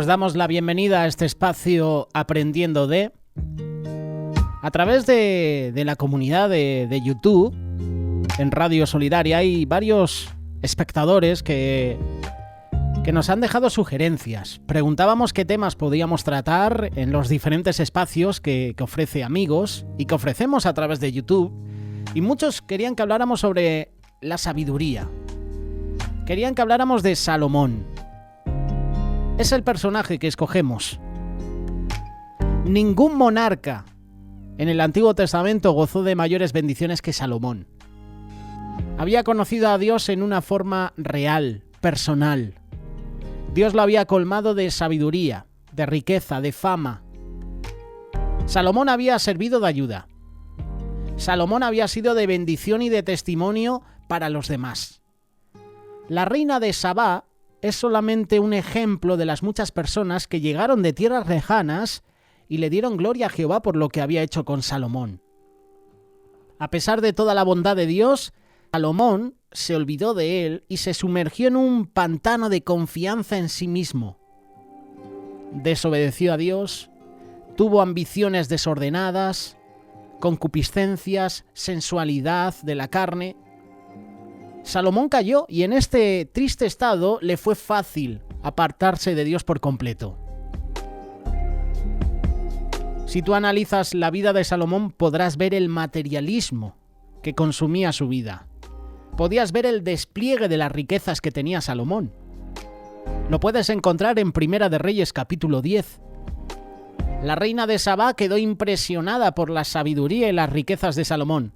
Os damos la bienvenida a este espacio Aprendiendo de... A través de la comunidad de YouTube, en Radio Solidaria, hay varios espectadores que nos han dejado sugerencias. Preguntábamos qué temas podíamos tratar en los diferentes espacios que ofrece Amigos y que ofrecemos a través de YouTube. Y muchos querían que habláramos sobre la sabiduría. Querían que habláramos de Salomón. Es el personaje que escogemos. Ningún monarca en el Antiguo Testamento gozó de mayores bendiciones que Salomón. Había conocido a Dios en una forma real, personal. Dios lo había colmado de sabiduría, de riqueza, de fama. Salomón había servido de ayuda. Salomón había sido de bendición y de testimonio para los demás. La reina de Sabá es solamente un ejemplo de las muchas personas que llegaron de tierras lejanas y le dieron gloria a Jehová por lo que había hecho con Salomón. A pesar de toda la bondad de Dios, Salomón se olvidó de él y se sumergió en un pantano de confianza en sí mismo. Desobedeció a Dios, tuvo ambiciones desordenadas, concupiscencias, sensualidad de la carne. Salomón cayó y en este triste estado le fue fácil apartarse de Dios por completo. Si tú analizas la vida de Salomón, podrás ver el materialismo que consumía su vida. Podías ver el despliegue de las riquezas que tenía Salomón. Lo puedes encontrar en Primera de Reyes, capítulo 10. La reina de Sabá quedó impresionada por la sabiduría y las riquezas de Salomón,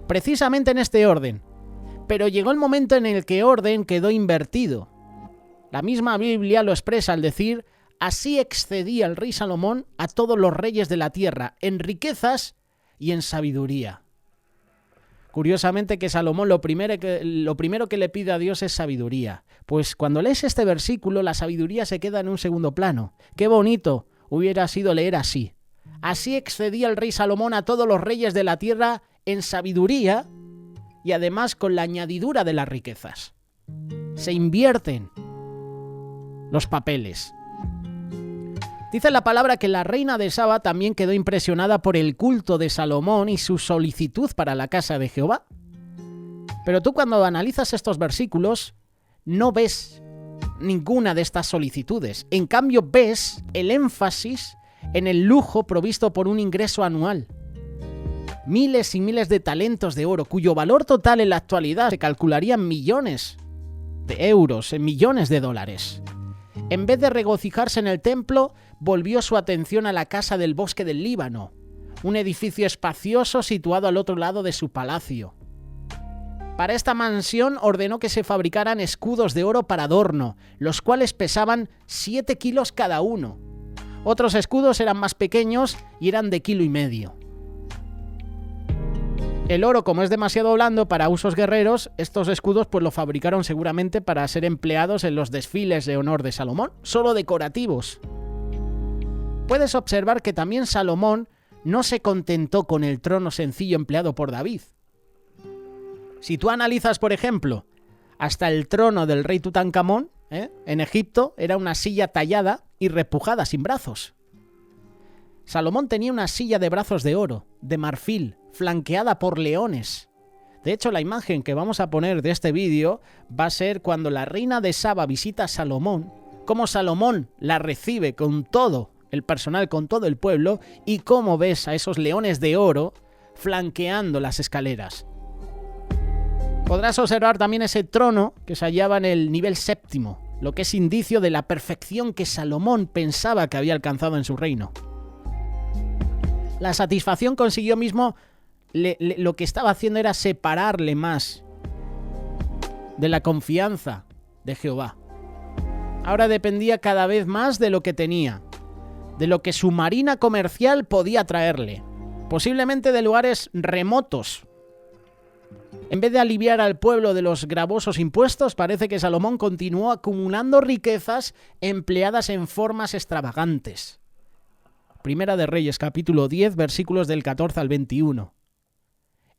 precisamente en este orden. Pero llegó el momento en el que orden quedó invertido. La misma Biblia lo expresa al decir: así excedía el rey Salomón a todos los reyes de la tierra, en riquezas y en sabiduría. Curiosamente que Salomón lo primero que le pide a Dios es sabiduría. Pues cuando lees este versículo, la sabiduría se queda en un segundo plano. Qué bonito hubiera sido leer así. Así excedía el rey Salomón a todos los reyes de la tierra en sabiduría y además con la añadidura de las riquezas. Se invierten los papeles. Dice la palabra que la reina de Sabá también quedó impresionada por el culto de Salomón y su solicitud para la casa de Jehová. Pero tú cuando analizas estos versículos no ves ninguna de estas solicitudes. En cambio ves el énfasis en el lujo provisto por un ingreso anual. Miles y miles de talentos de oro, cuyo valor total en la actualidad se calcularía en millones de euros, en millones de dólares. En vez de regocijarse en el templo, volvió su atención a la casa del bosque del Líbano, un edificio espacioso situado al otro lado de su palacio. Para esta mansión ordenó que se fabricaran escudos de oro para adorno, los cuales pesaban 7 kilos cada uno. Otros escudos eran más pequeños y eran de 1,5 kilos. El oro, como es demasiado blando para usos guerreros, estos escudos pues lo fabricaron seguramente para ser empleados en los desfiles de honor de Salomón, solo decorativos. Puedes observar que también Salomón no se contentó con el trono sencillo empleado por David. Si tú analizas, por ejemplo, hasta el trono del rey Tutankamón, en Egipto, era una silla tallada y repujada sin brazos. Salomón tenía una silla de brazos de oro, de marfil, flanqueada por leones. De hecho, la imagen que vamos a poner de este vídeo va a ser cuando la reina de Sabá visita a Salomón, cómo Salomón la recibe con todo el personal, con todo el pueblo, y cómo ves a esos leones de oro flanqueando las escaleras. Podrás observar también ese trono que se hallaba en el nivel 7, lo que es indicio de la perfección que Salomón pensaba que había alcanzado en su reino. La satisfacción consiguió mismo lo que estaba haciendo era separarle más de la confianza de Jehová. Ahora dependía cada vez más de lo que tenía, de lo que su marina comercial podía traerle, posiblemente de lugares remotos. En vez de aliviar al pueblo de los gravosos impuestos, parece que Salomón continuó acumulando riquezas empleadas en formas extravagantes. Primera de Reyes, capítulo 10, versículos del 14 al 21.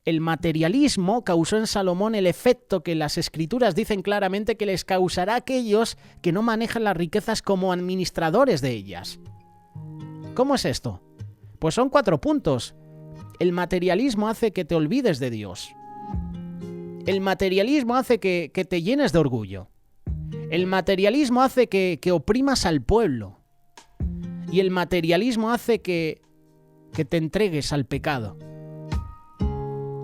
El materialismo causó en Salomón el efecto que las Escrituras dicen claramente que les causará a aquellos que no manejan las riquezas como administradores de ellas. ¿Cómo es esto? Pues son 4 puntos. El materialismo hace que te olvides de Dios. El materialismo hace que te llenes de orgullo. El materialismo hace que oprimas al pueblo. Y el materialismo hace que te entregues al pecado.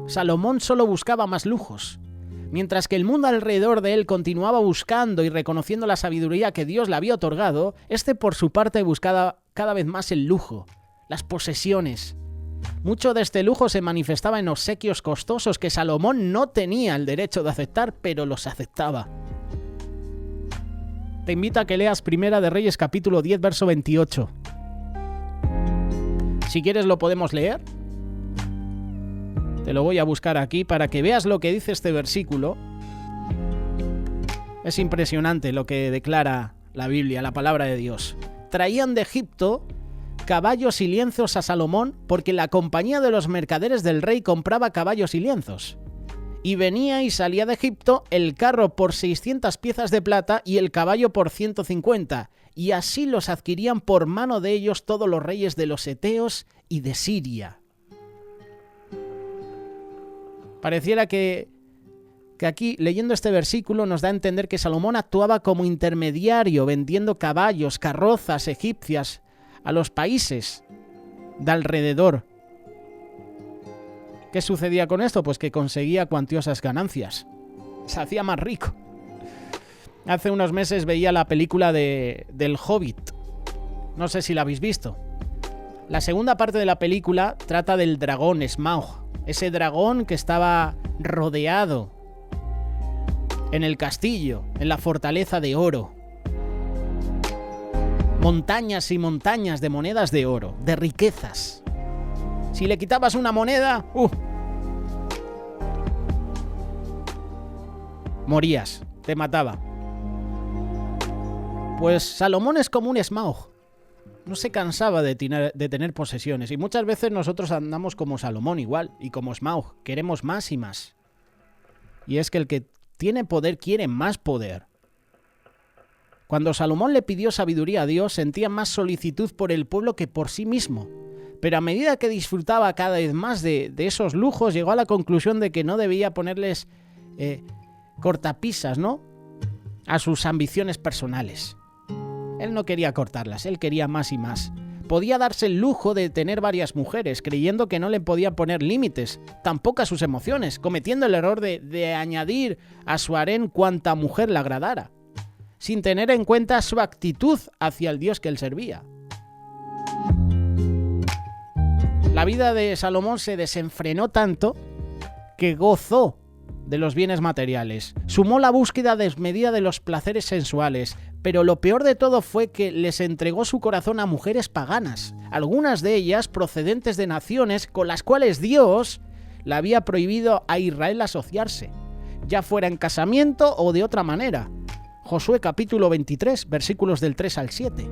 Salomón solo buscaba más lujos, mientras que el mundo alrededor de él continuaba buscando y reconociendo la sabiduría que Dios le había otorgado. Este por su parte buscaba cada vez más el lujo, las posesiones. Mucho de este lujo se manifestaba en obsequios costosos que Salomón no tenía el derecho de aceptar, pero los aceptaba. Te invito a que leas Primera de Reyes capítulo 10, verso 28. Si quieres lo podemos leer. Te lo voy a buscar aquí para que veas lo que dice este versículo. Es impresionante lo que declara la Biblia, la palabra de Dios. Traían de Egipto caballos y lienzos a Salomón porque la compañía de los mercaderes del rey compraba caballos y lienzos. Y venía y salía de Egipto el carro por 600 piezas de plata y el caballo por 150. Y así los adquirían por mano de ellos todos los reyes de los Eteos y de Siria. Pareciera que aquí, leyendo este versículo, nos da a entender que Salomón actuaba como intermediario, vendiendo caballos, carrozas egipcias a los países de alrededor. ¿Qué sucedía con esto? Pues que conseguía cuantiosas ganancias. Se hacía más rico. Hace unos meses veía la película del Hobbit. No sé si la habéis visto. La segunda parte de la película trata del dragón Smaug. Ese dragón que estaba rodeado en el castillo, en la fortaleza de oro. Montañas y montañas de monedas de oro, de riquezas. Si le quitabas una moneda, morías, te mataba. Pues Salomón es como un Smaug. No se cansaba de tener posesiones y muchas veces nosotros andamos como Salomón igual y como Smaug, queremos más y más. Y es que el que tiene poder quiere más poder. Cuando Salomón le pidió sabiduría a Dios, sentía más solicitud por el pueblo que por sí mismo. Pero a medida que disfrutaba cada vez más de esos lujos, llegó a la conclusión de que no debía ponerles cortapisas, ¿no?, a sus ambiciones personales. Él no quería cortarlas, él quería más y más. Podía darse el lujo de tener varias mujeres, creyendo que no le podía poner límites, tampoco a sus emociones, cometiendo el error de añadir a su harén cuanta mujer le agradara, sin tener en cuenta su actitud hacia el Dios que él servía. La vida de Salomón se desenfrenó tanto que gozó de los bienes materiales, sumó la búsqueda desmedida de los placeres sensuales, pero lo peor de todo fue que les entregó su corazón a mujeres paganas, algunas de ellas procedentes de naciones con las cuales Dios le había prohibido a Israel asociarse, ya fuera en casamiento o de otra manera. Josué capítulo 23, versículos del 3 al 7.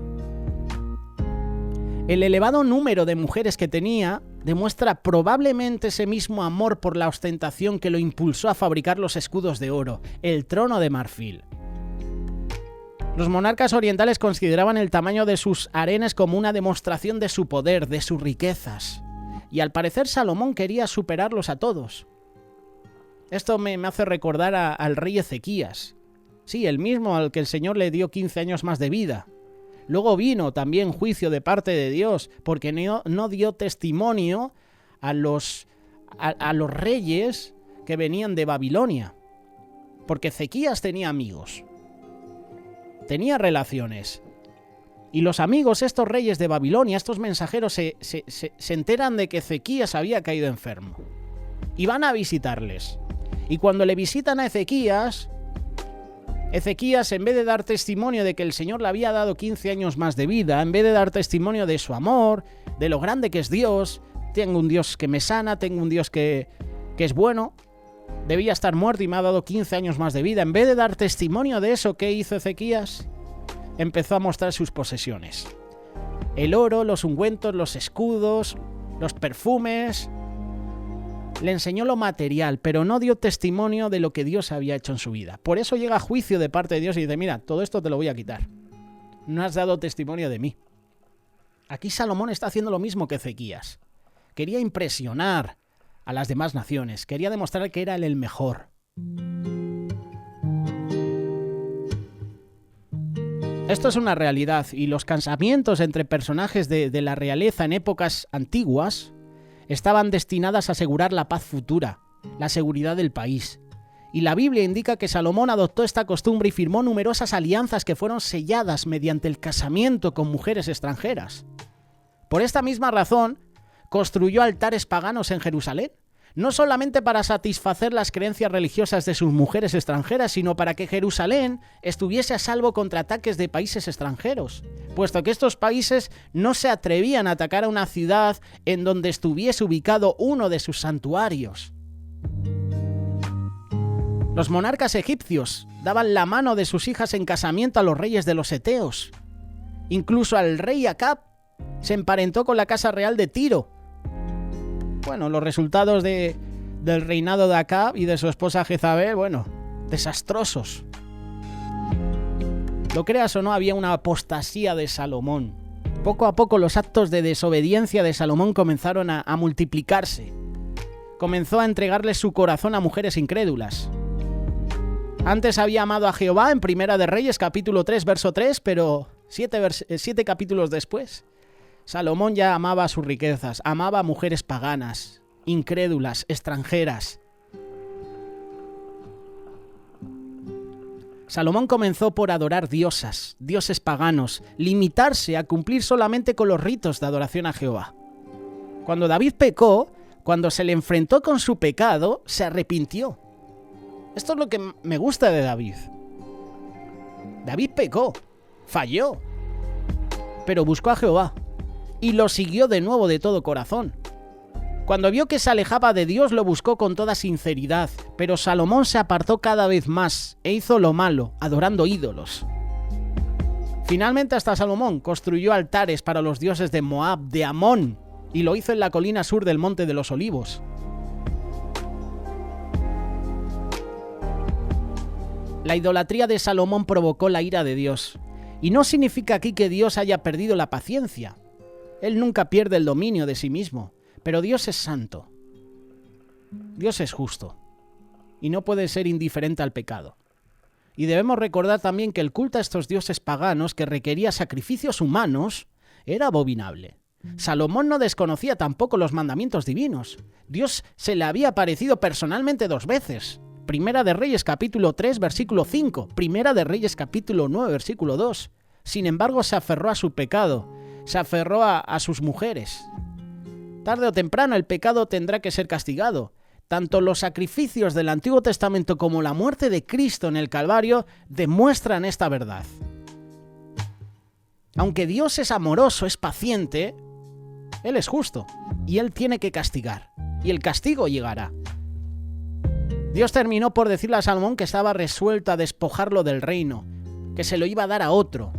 El elevado número de mujeres que tenía demuestra probablemente ese mismo amor por la ostentación que lo impulsó a fabricar los escudos de oro, el trono de marfil. Los monarcas orientales consideraban el tamaño de sus harenes como una demostración de su poder, de sus riquezas. Y al parecer Salomón quería superarlos a todos. Esto me hace recordar al rey Ezequías. Sí, el mismo al que el Señor le dio 15 años más de vida. Luego vino también juicio de parte de Dios, porque no dio testimonio a los reyes que venían de Babilonia. Porque Ezequías tenía amigos, tenía relaciones. Y los amigos, estos reyes de Babilonia, estos mensajeros, se enteran de que Ezequías había caído enfermo. Y van a visitarles. Y cuando le visitan a Ezequías, en vez de dar testimonio de que el Señor le había dado 15 años más de vida, en vez de dar testimonio de su amor, de lo grande que es Dios, tengo un Dios que me sana, tengo un Dios que es bueno, debía estar muerto y me ha dado 15 años más de vida, en vez de dar testimonio de eso, ¿qué hizo Ezequías? Empezó a mostrar sus posesiones. El oro, los ungüentos, los escudos, los perfumes, Le enseñó lo material, pero no dio testimonio de lo que Dios había hecho en su vida. Por eso llega juicio de parte de Dios y dice, mira, todo esto te lo voy a quitar. No has dado testimonio de mí. Aquí Salomón está haciendo lo mismo que Ezequías. Quería impresionar a las demás naciones, quería demostrar que era él el mejor. Esto es una realidad y los casamientos entre personajes de la realeza en épocas antiguas estaban destinadas a asegurar la paz futura, la seguridad del país. Y la Biblia indica que Salomón adoptó esta costumbre y firmó numerosas alianzas que fueron selladas mediante el casamiento con mujeres extranjeras. Por esta misma razón, construyó altares paganos en Jerusalén, no solamente para satisfacer las creencias religiosas de sus mujeres extranjeras, sino para que Jerusalén estuviese a salvo contra ataques de países extranjeros, puesto que estos países no se atrevían a atacar a una ciudad en donde estuviese ubicado uno de sus santuarios. Los monarcas egipcios daban la mano de sus hijas en casamiento a los reyes de los eteos. Incluso al rey Acab se emparentó con la casa real de Tiro. Bueno, los resultados del reinado de Acab y de su esposa Jezabel, bueno, desastrosos. Lo creas o no, había una apostasía de Salomón. Poco a poco los actos de desobediencia de Salomón comenzaron a multiplicarse. Comenzó a entregarle su corazón a mujeres incrédulas. Antes había amado a Jehová en Primera de Reyes, capítulo 3, verso 3, pero 7 capítulos después, Salomón ya amaba sus riquezas, amaba a mujeres paganas, incrédulas, extranjeras. Salomón comenzó por adorar dioses paganos, limitarse a cumplir solamente con los ritos de adoración a Jehová. Cuando David pecó, cuando se le enfrentó con su pecado, se arrepintió. Esto es lo que me gusta de David. David pecó, falló, pero buscó a Jehová y lo siguió de nuevo de todo corazón. Cuando vio que se alejaba de Dios, lo buscó con toda sinceridad, pero Salomón se apartó cada vez más e hizo lo malo, adorando ídolos. Finalmente hasta Salomón construyó altares para los dioses de Moab, de Amón, y lo hizo en la colina sur del Monte de los Olivos. La idolatría de Salomón provocó la ira de Dios, y no significa aquí que Dios haya perdido la paciencia. Él nunca pierde el dominio de sí mismo, pero Dios es santo. Dios es justo, y no puede ser indiferente al pecado. Y debemos recordar también que el culto a estos dioses paganos, que requería sacrificios humanos, era abominable. Salomón no desconocía tampoco los mandamientos divinos. Dios se le había aparecido personalmente 2 veces. Primera de Reyes capítulo 3, versículo 5. Primera de Reyes capítulo 9, versículo 2. Sin embargo, se aferró a su pecado. Se aferró a sus mujeres. Tarde o temprano el pecado tendrá que ser castigado. Tanto los sacrificios del Antiguo Testamento como la muerte de Cristo en el Calvario demuestran esta verdad. Aunque Dios es amoroso, es paciente, Él es justo y Él tiene que castigar. Y el castigo llegará. Dios terminó por decirle a Salomón que estaba resuelto a despojarlo del reino, que se lo iba a dar a otro.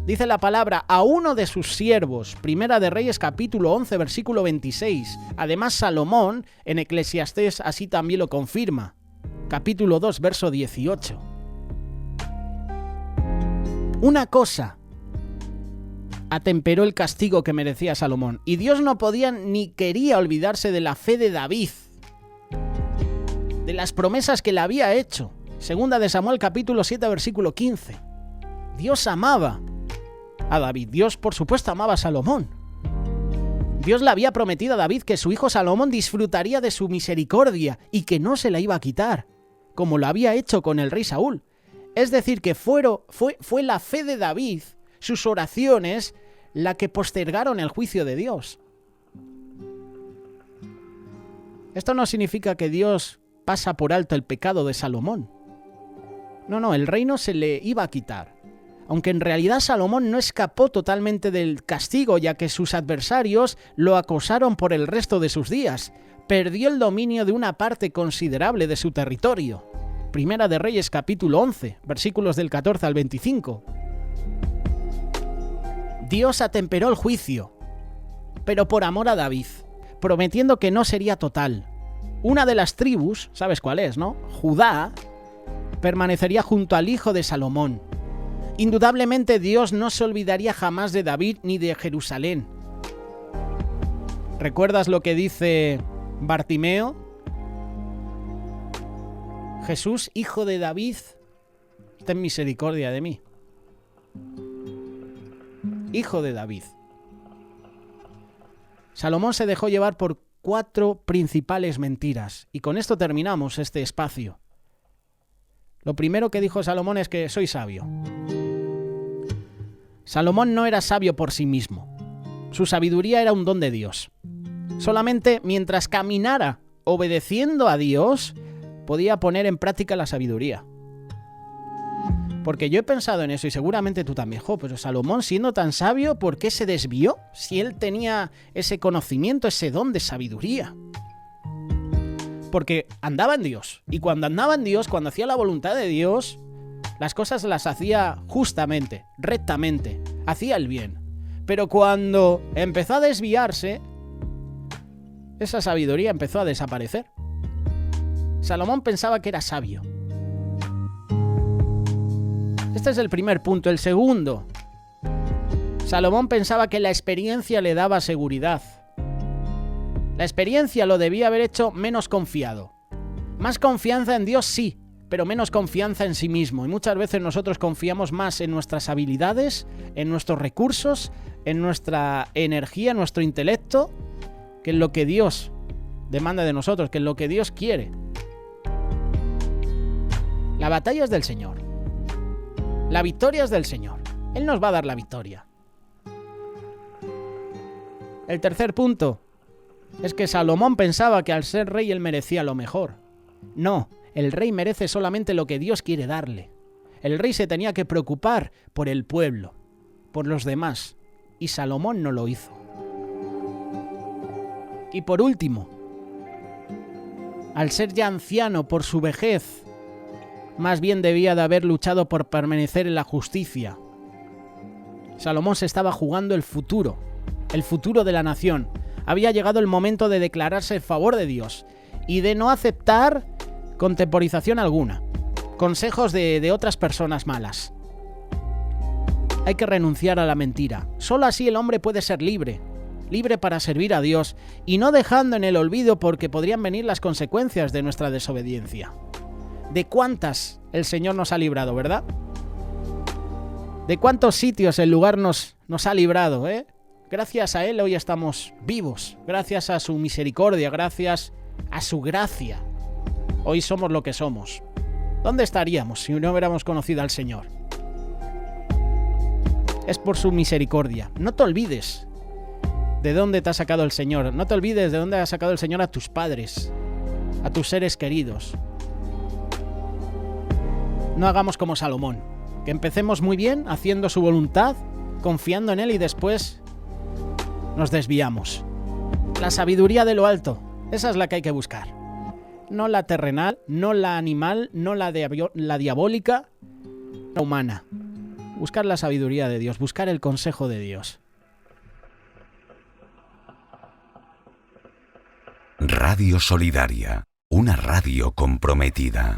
Dice la palabra, a uno de sus siervos. Primera de Reyes capítulo 11, versículo 26. Además, Salomón, en Eclesiastés, así también lo confirma. Capítulo 2, verso 18. Una cosa atemperó el castigo que merecía Salomón. Y Dios no podía ni quería olvidarse de la fe de David, de las promesas que le había hecho. Segunda de Samuel capítulo 7, versículo 15. Dios amaba a David. Dios, por supuesto, amaba a Salomón. Dios le había prometido a David que su hijo Salomón disfrutaría de su misericordia y que no se la iba a quitar, como lo había hecho con el rey Saúl. Es decir, que fue la fe de David, sus oraciones, la que postergaron el juicio de Dios. Esto no significa que Dios pasa por alto el pecado de Salomón. No, el reino se le iba a quitar. Aunque en realidad Salomón no escapó totalmente del castigo, ya que sus adversarios lo acosaron por el resto de sus días. Perdió el dominio de una parte considerable de su territorio. Primera de Reyes capítulo 11, versículos del 14 al 25. Dios atemperó el juicio, pero por amor a David, prometiendo que no sería total. Una de las tribus, ¿sabes cuál es, no? Judá, permanecería junto al hijo de Salomón. Indudablemente Dios no se olvidaría jamás de David ni de Jerusalén. ¿Recuerdas lo que dice Bartimeo? Jesús, hijo de David, ten misericordia de mí. Hijo de David. Salomón se dejó llevar por 4 principales mentiras. Y con esto terminamos este espacio. Lo primero que dijo Salomón es que soy sabio. Salomón no era sabio por sí mismo. Su sabiduría era un don de Dios. Solamente mientras caminara obedeciendo a Dios, podía poner en práctica la sabiduría. Porque yo he pensado en eso y seguramente tú también. Pero Salomón, siendo tan sabio, ¿por qué se desvió? Si él tenía ese conocimiento, ese don de sabiduría. Porque andaba en Dios. Y cuando andaba en Dios, cuando hacía la voluntad de Dios, las cosas las hacía justamente, rectamente. Hacía el bien. Pero cuando empezó a desviarse, esa sabiduría empezó a desaparecer. Salomón pensaba que era sabio. Este es el primer punto. El segundo, Salomón pensaba que la experiencia le daba seguridad. La experiencia lo debía haber hecho menos confiado. Más confianza en Dios sí, pero menos confianza en sí mismo. Y muchas veces nosotros confiamos más en nuestras habilidades, en nuestros recursos, en nuestra energía, en nuestro intelecto, que en lo que Dios demanda de nosotros, que en lo que Dios quiere. La batalla es del Señor. La victoria es del Señor. Él nos va a dar la victoria. El tercer punto es que Salomón pensaba que al ser rey él merecía lo mejor. No, el rey merece solamente lo que Dios quiere darle. El rey se tenía que preocupar por el pueblo, por los demás, y Salomón no lo hizo. Y por último, al ser ya anciano por su vejez, más bien debía de haber luchado por permanecer en la justicia. Salomón se estaba jugando el futuro de la nación. Había llegado el momento de declararse en favor de Dios y de no aceptar contemporización alguna, consejos de otras personas malas. Hay que renunciar a la mentira. Solo así el hombre puede ser libre para servir a Dios y no dejando en el olvido porque podrían venir las consecuencias de nuestra desobediencia. ¿De cuántas el Señor nos ha librado, verdad? ¿De cuántos sitios el lugar nos ha librado, eh? Gracias a Él hoy estamos vivos, gracias a su misericordia, gracias a su gracia. Hoy somos lo que somos. ¿Dónde estaríamos si no hubiéramos conocido al Señor? Es por su misericordia. No te olvides de dónde te ha sacado el Señor. No te olvides de dónde ha sacado el Señor a tus padres, a tus seres queridos. No hagamos como Salomón, que empecemos muy bien haciendo su voluntad, confiando en Él y después nos desviamos. La sabiduría de lo alto, esa es la que hay que buscar. No la terrenal, no la animal, no la diabólica, la humana. Buscar la sabiduría de Dios, buscar el consejo de Dios. Radio Solidaria, una radio comprometida.